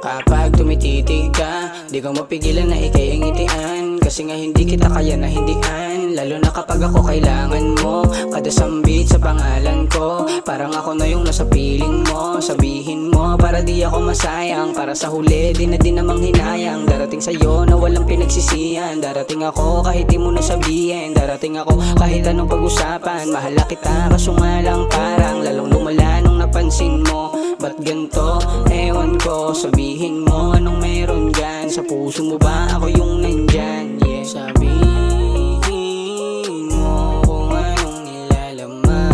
Kapag tumititig ka, di ko mapigilan na ikay ang ngitian. Kasi nga hindi kita kaya na hindian, lalo na kapag ako kailangan mo. Kada sambit sa pangalan ko, parang ako na yung nasa piling mo. Sabihin mo para di ako masayang, para sa huli di na din namang hinayang. Darating sa'yo na walang pinagsisihan, darating ako kahit di mo nasabihin. Darating ako kahit anong pag-usapan, mahala kita kaso nga lang parang lalong lumala nung napansin mo. Ba't ganto? Ewan ko, sabihin mo anong meron dyan. Sa puso mo ba ako yung nandyan? Yeah. Sabihin mo kung anong nilalaman,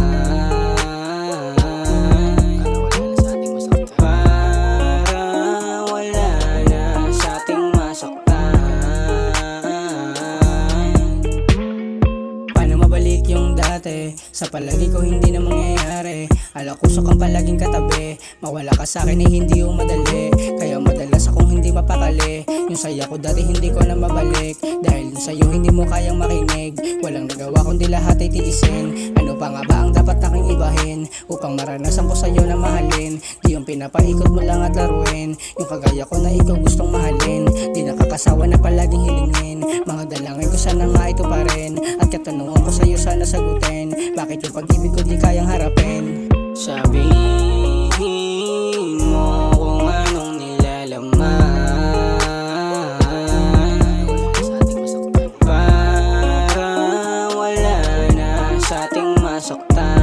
para wala na sa ating masaktan. Paano mabalik yung dati? Sa palagi ko hindi na mangyayari. Alakusok kang palaging katabi, mawala ka sa'kin ay hindi yung madali. Kaya madalas akong hindi mapakali. Yung saya ko dati hindi ko na mabalik, dahil dun sa'yo hindi mo kayang makinig. Walang nagawa kundi lahat ay tiisin. Ano pa nga ba ang dapat aking ibahin, upang maranasan ko sa'yo na mahalin? Di yung pinapaikot mo lang at laruin, yung kagaya ko na ikaw gustong mahalin. Di nakakasawa na palaging hilingin, mga dalangin ko sana nga ito pa rin. At katanungan ko sa'yo sana sagutin, bakit yung pag-ibig ko di kayang harapin? Sabihin mo kung anong nilalaman, para wala na sa ating masaktan.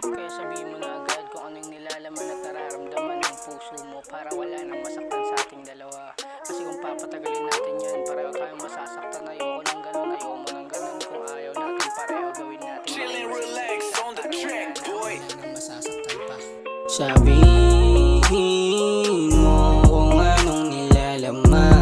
Kaya sabihin mo na agad kung anong nilalaman at nararamdaman ng puso mo, para wala nang masaktan sa ating dalawa. Kasi kung papatagalin natin yan, pareho tayong masasaktan. Ayoko ng ganun, ayoko mo ng ganun. Kung ayaw natin pareho gawin natin. Sabihin mo kung anong nilalaman,